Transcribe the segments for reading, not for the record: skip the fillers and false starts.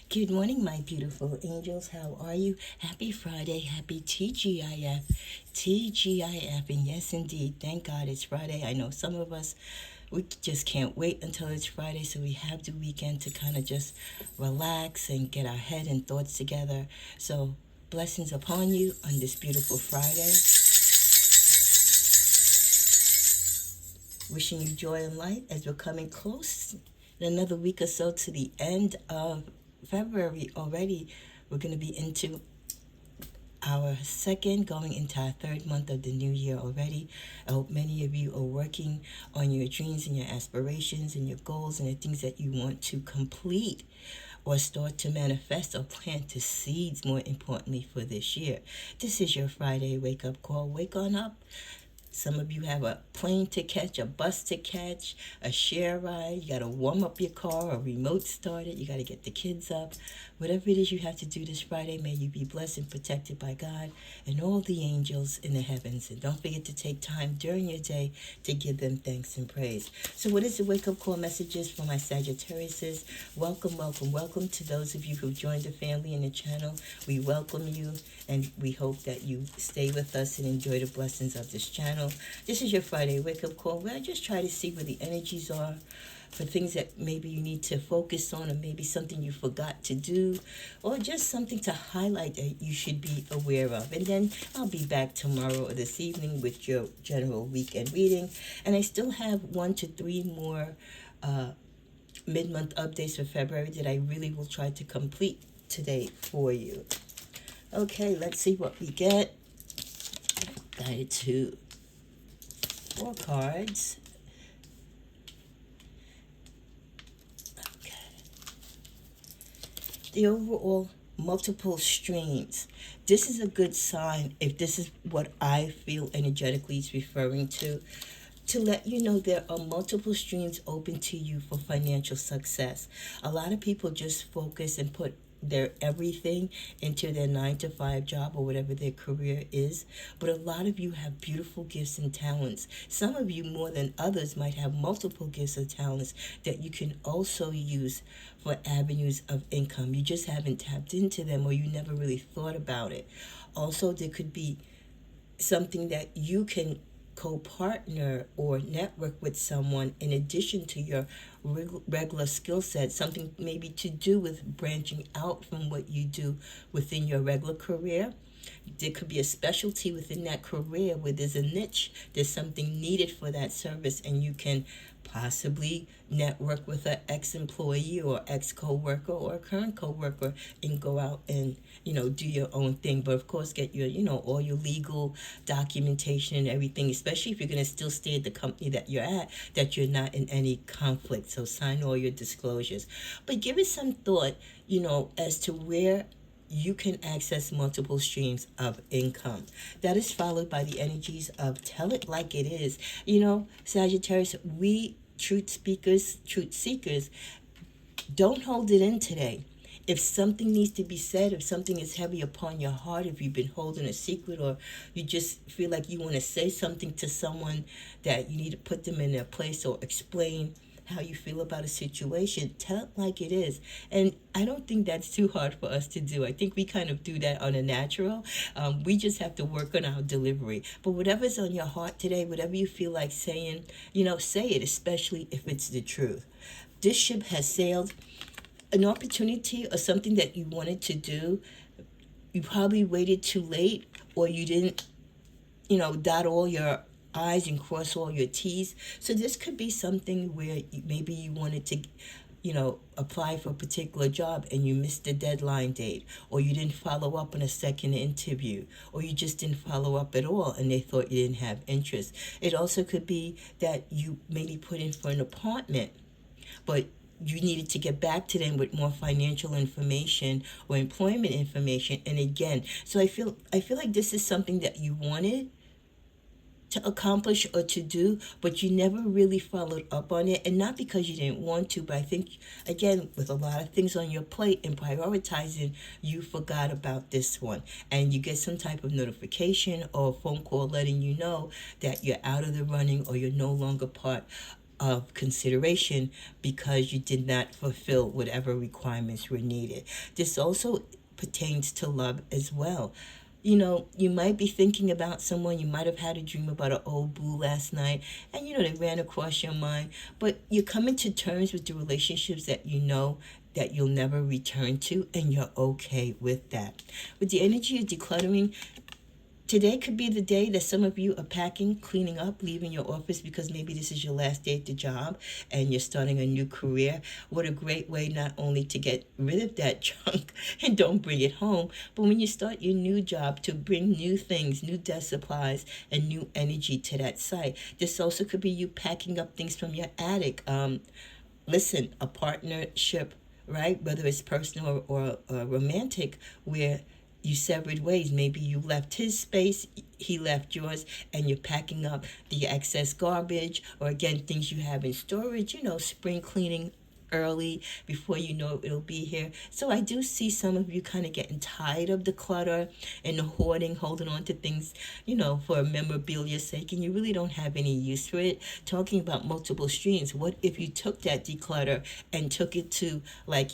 Good morning, my beautiful angels. How are you? Happy Friday. Happy TGIF. TGIF. And yes, indeed. Thank God it's Friday. I know some of us, we just can't wait until it's Friday. So we have the weekend to kind of just relax and get our head and thoughts together. So blessings upon you on this beautiful Friday. Wishing you joy and light as we're coming close in another week or so to the end of February already. We're going to be into our second, going into our third month of the new year already. I hope many of you are working on your dreams and your aspirations and your goals and the things that you want to complete or start to manifest or plant the seeds, more importantly, for this year. This is your Friday wake-up call. Wake on up. Some of you have a plane to catch, a bus to catch, a share ride. You got to warm up your car, a remote started. You got to get the kids up. Whatever it is you have to do this Friday, may you be blessed and protected by God and all the angels in the heavens. And don't forget to take time during your day to give them thanks and praise. So what is the wake-up call messages for my Sagittariuses? Welcome, welcome, welcome to those of you who've joined the family and the channel. We welcome you, and we hope that you stay with us and enjoy the blessings of this channel. This is your Friday wake-up call where I just try to see where the energies are for things that maybe you need to focus on, or maybe something you forgot to do, or just something to highlight that you should be aware of. And then I'll be back tomorrow or this evening with your general weekend reading. And I still have 1 to 3 more mid-month updates for February that I really will try to complete today for you. Okay, let's see what we get. Guided to 4 cards. Okay. The overall multiple streams. This is a good sign if this is what I feel energetically is referring to let you know there are multiple streams open to you for financial success. A lot of people just focus and put their everything into their 9 to 5 job or whatever their career is, but a lot of you have beautiful gifts and talents. Some of you more than others might have multiple gifts or talents that you can also use for avenues of income. You just haven't tapped into them, or you never really thought about it. Also, there could be something that you can co-partner or network with someone in addition to your regular skill set, something maybe to do with branching out from what you do within your regular career. There could be a specialty within that career where there's a niche, there's something needed for that service, and you can possibly network with an ex-employee or ex-co-worker or a current co-worker and go out and, do your own thing. But of course, get your, all your legal documentation and everything, especially if you're going to still stay at the company that you're at, that you're not in any conflict. So sign all your disclosures. But give it some thought, as to where you can access multiple streams of income. That is followed by the energies of tell it like it is. Sagittarius, we truth speakers, truth seekers, don't hold it in today. If something needs to be said, if something is heavy upon your heart, if you've been holding a secret, or you just feel like you want to say something to someone that you need to put them in their place or explain how you feel about a situation, tell it like it is. And I don't think that's too hard for us to do. I think we kind of do that on a natural. We just have to work on our delivery. But whatever's on your heart today, whatever you feel like saying, say it, especially if it's the truth. This ship has sailed. An opportunity or something that you wanted to do, you probably waited too late, or you didn't, dot all your I's and cross all your T's. So this could be something where maybe you wanted to, apply for a particular job and you missed the deadline date, or you didn't follow up on a second interview, or you just didn't follow up at all and they thought you didn't have interest. It also could be that you maybe put in for an appointment, but you needed to get back to them with more financial information or employment information. And again, so I feel like this is something that you wanted to accomplish or to do, but you never really followed up on it. And not because you didn't want to, but I think, again, with a lot of things on your plate and prioritizing, you forgot about this one. And you get some type of notification or phone call letting you know that you're out of the running or you're no longer part of consideration because you did not fulfill whatever requirements were needed. This also pertains to love as well. You know, you might be thinking about someone, you might have had a dream about an old boo last night, and they ran across your mind, but you're coming to terms with the relationships that you know that you'll never return to, and you're okay with that. With the energy of decluttering, today could be the day that some of you are packing, cleaning up, leaving your office because maybe this is your last day at the job and you're starting a new career. What a great way not only to get rid of that junk and don't bring it home, but when you start your new job to bring new things, new desk supplies, and new energy to that site. This also could be you packing up things from your attic. Listen, a partnership, right? Whether it's personal or romantic, where you severed ways. Maybe you left his space, he left yours, and you're packing up the excess garbage, or again, things you have in storage, spring cleaning early before you know it'll be here. So I do see some of you kind of getting tired of the clutter and the hoarding, holding on to things, for memorabilia's sake, and you really don't have any use for it. Talking about multiple streams, what if you took that declutter and took it to, like,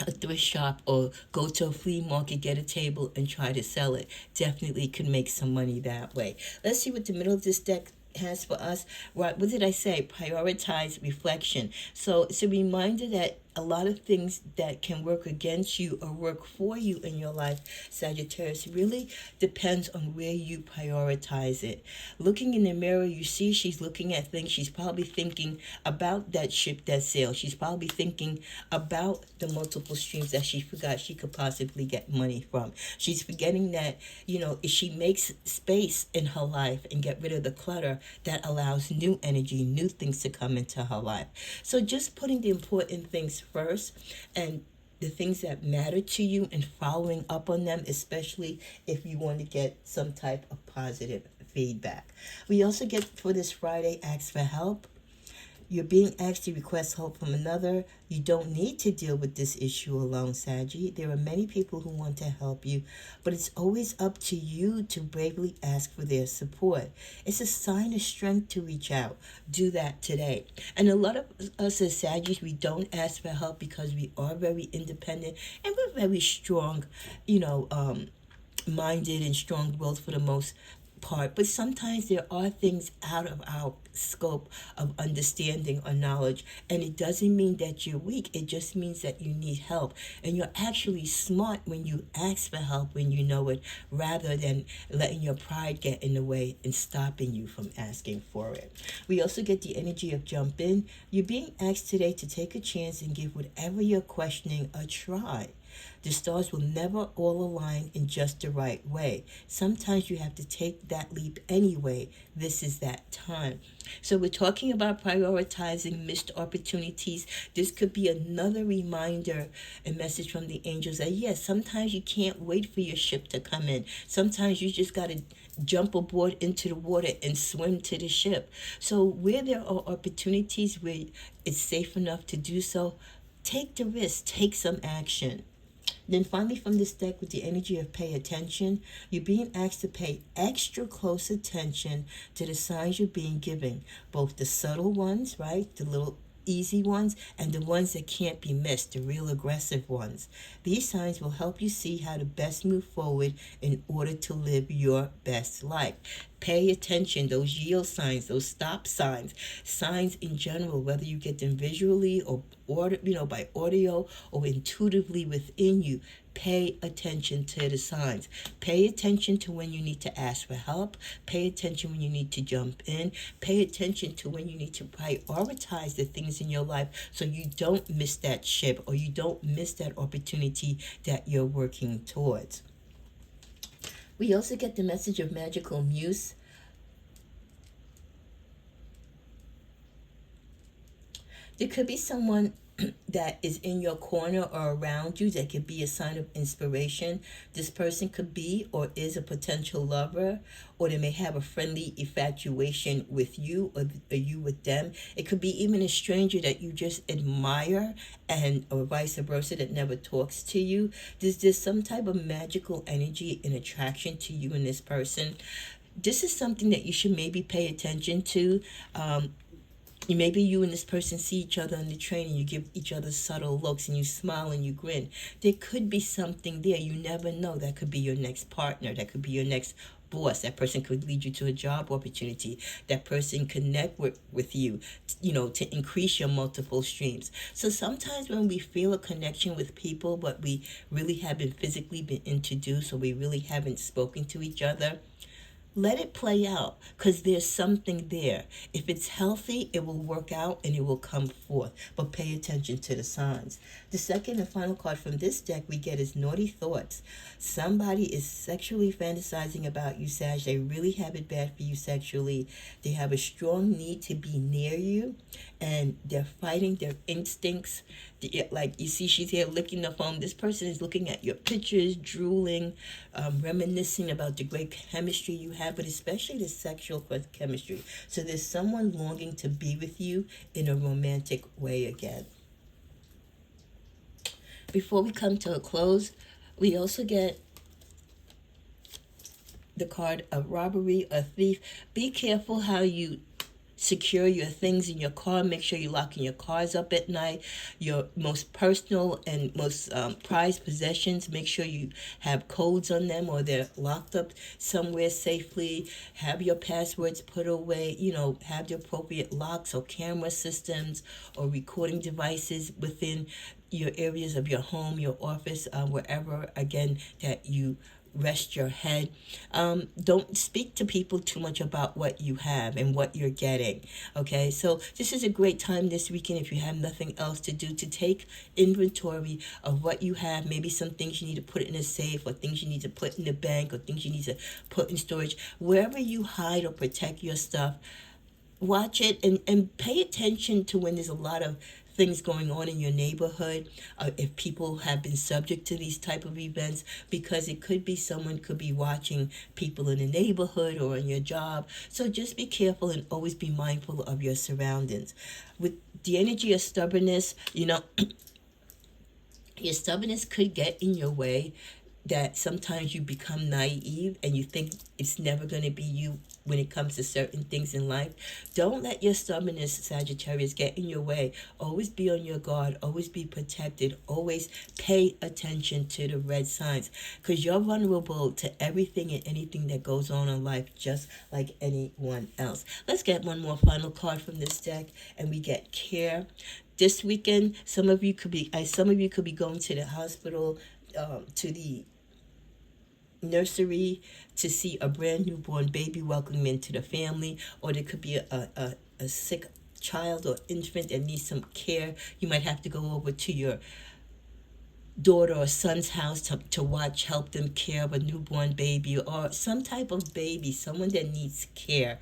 a thrift shop, or go to a flea market, get a table, and try to sell it? Definitely could make some money that way. Let's see what the middle of this deck has for us. Right, what did I say? Prioritize reflection. So it's a reminder that a lot of things that can work against you or work for you in your life, Sagittarius, really depends on where you prioritize it. Looking in the mirror, you see she's looking at things. She's probably thinking about that ship that sailed. She's probably thinking about the multiple streams that she forgot she could possibly get money from. She's forgetting that, if she makes space in her life and get rid of the clutter, that allows new energy, new things to come into her life. So just putting the important things first, and the things that matter to you, and following up on them, especially if you want to get some type of positive feedback. We also get, for this Friday, ask for help. You're being asked to request help from another. You don't need to deal with this issue alone, Saggy. There are many people who want to help you, but it's always up to you to bravely ask for their support. It's a sign of strength to reach out. Do that today. And a lot of us as Saggies, we don't ask for help because we are very independent and we're very strong, minded and strong-willed for the most part, but sometimes there are things out of our scope of understanding or knowledge, and it doesn't mean that you're weak. It just means that you need help, and you're actually smart when you ask for help when you know it, rather than letting your pride get in the way and stopping you from asking for it. We also get the energy of jump in. You're being asked today to take a chance and give whatever you're questioning a try. The stars will never all align in just the right way. Sometimes you have to take that leap anyway. This is that time. So we're talking about prioritizing missed opportunities. This could be another reminder and message from the angels that, yes, sometimes you can't wait for your ship to come in. Sometimes you just got to jump aboard into the water and swim to the ship. So where there are opportunities where it's safe enough to do so, take the risk, take some action. Then finally, from this deck, with the energy of pay attention, you're being asked to pay extra close attention to the signs you're being given, both the subtle ones, right, the little easy ones, and the ones that can't be missed, the real aggressive ones. These signs will help you see how to best move forward in order to live your best life. Pay attention, those yield signs, those stop signs, signs in general, whether you get them visually or by audio or intuitively within you. Pay attention to the signs. Pay attention to when you need to ask for help. Pay attention when you need to jump in. Pay attention to when you need to prioritize the things in your life so you don't miss that ship, or you don't miss that opportunity that you're working towards. We also get the message of magical muse. There could be someone that is in your corner or around you that could be a sign of inspiration. This person could be or is a potential lover, or they may have a friendly infatuation with you, or you with them. It could be even a stranger that you just admire, and or vice versa, that never talks to you. There's some type of magical energy and attraction to you and this person. This is something that you should maybe pay attention to. Maybe you and this person see each other on the train and you give each other subtle looks and you smile and you grin. There could be something there. You never know. That could be your next partner. That could be your next boss. That person could lead you to a job opportunity. That person connect with you, to increase your multiple streams. So sometimes when we feel a connection with people, but we really haven't physically been introduced, or we really haven't spoken to each other, let it play out, because there's something there. If it's healthy, it will work out and it will come forth. But pay attention to the signs. The second and final card from this deck we get is naughty thoughts. Somebody is sexually fantasizing about you, Sag. They really have it bad for you sexually. They have a strong need to be near you, and they're fighting their instincts. Like you see, she's here licking the phone. This person is looking at your pictures, drooling, reminiscing about the great chemistry you have, but especially the sexual chemistry. So there's someone longing to be with you in a romantic way again. Before we come to a close, we also get the card of robbery, a thief. Be careful how you secure your things in your car. Make sure you're locking your cars up at night. Your most personal and most prized possessions, make sure you have codes on them or they're locked up somewhere safely. Have your passwords put away. Have the appropriate locks or camera systems or recording devices within your areas of your home, your office, wherever, again, that you rest your head. Don't speak to people too much about what you have and what you're getting. Okay, so this is a great time this weekend, if you have nothing else to do, to take inventory of what you have. Maybe some things you need to put in a safe, or things you need to put in the bank, or things you need to put in storage. Wherever you hide or protect your stuff, watch it and pay attention to when there's a lot of things going on in your neighborhood, if people have been subject to these type of events, because it could be someone could be watching people in the neighborhood or in your job. So just be careful and always be mindful of your surroundings. With the energy of stubbornness, your stubbornness could get in your way, that sometimes you become naive and you think it's never going to be you when it comes to certain things in life. Don't let your stubbornness, Sagittarius, get in your way. Always be on your guard. Always be protected. Always pay attention to the red signs, because you're vulnerable to everything and anything that goes on in life, just like anyone else. Let's get one more final card from this deck, and we get care. This weekend, some of you could be going to the hospital, to the nursery, to see a brand newborn baby welcome into the family, or there could be a sick child or infant that needs some care. You might have to go over to your daughter or son's house to help them care of a newborn baby, or some type of baby, someone that needs care,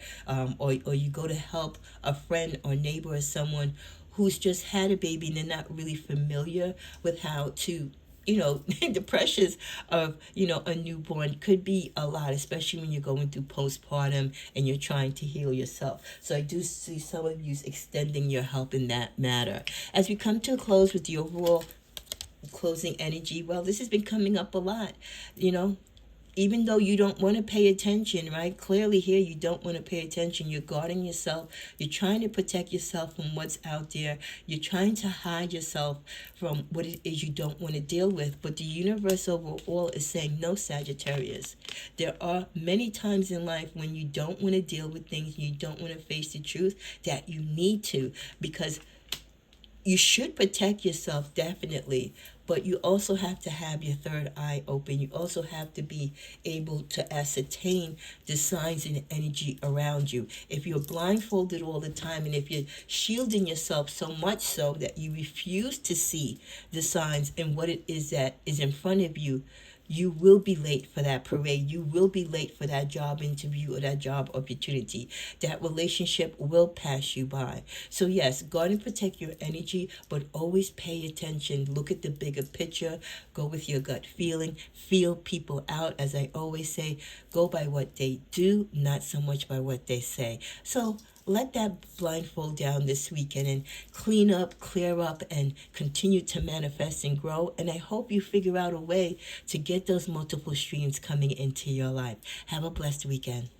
or you go to help a friend or neighbor or someone who's just had a baby and they're not really familiar with how to, the pressures of, a newborn could be a lot, especially when you're going through postpartum and you're trying to heal yourself. So I do see some of you extending your help in that matter. As we come to a close with the overall closing energy, well, this has been coming up a lot, even though you don't want to pay attention, right? Clearly here, you don't want to pay attention. You're guarding yourself. You're trying to protect yourself from what's out there. You're trying to hide yourself from what it is you don't want to deal with. But the universe overall is saying, no, Sagittarius. There are many times in life when you don't want to deal with things, you don't want to face the truth, that you need to, because you should protect yourself, definitely, but you also have to have your third eye open. You also have to be able to ascertain the signs and energy around you. If you're blindfolded all the time, and if you're shielding yourself so much so that you refuse to see the signs and what it is that is in front of you, you will be late for that parade. You will be late for that job interview or that job opportunity. That relationship will pass you by. So yes, guard and protect your energy, but always pay attention. Look at the bigger picture. Go with your gut feeling. Feel people out. As I always say, go by what they do, not so much by what they say. So let that blindfold down this weekend and clean up, clear up, and continue to manifest and grow. And I hope you figure out a way to get those multiple streams coming into your life. Have a blessed weekend.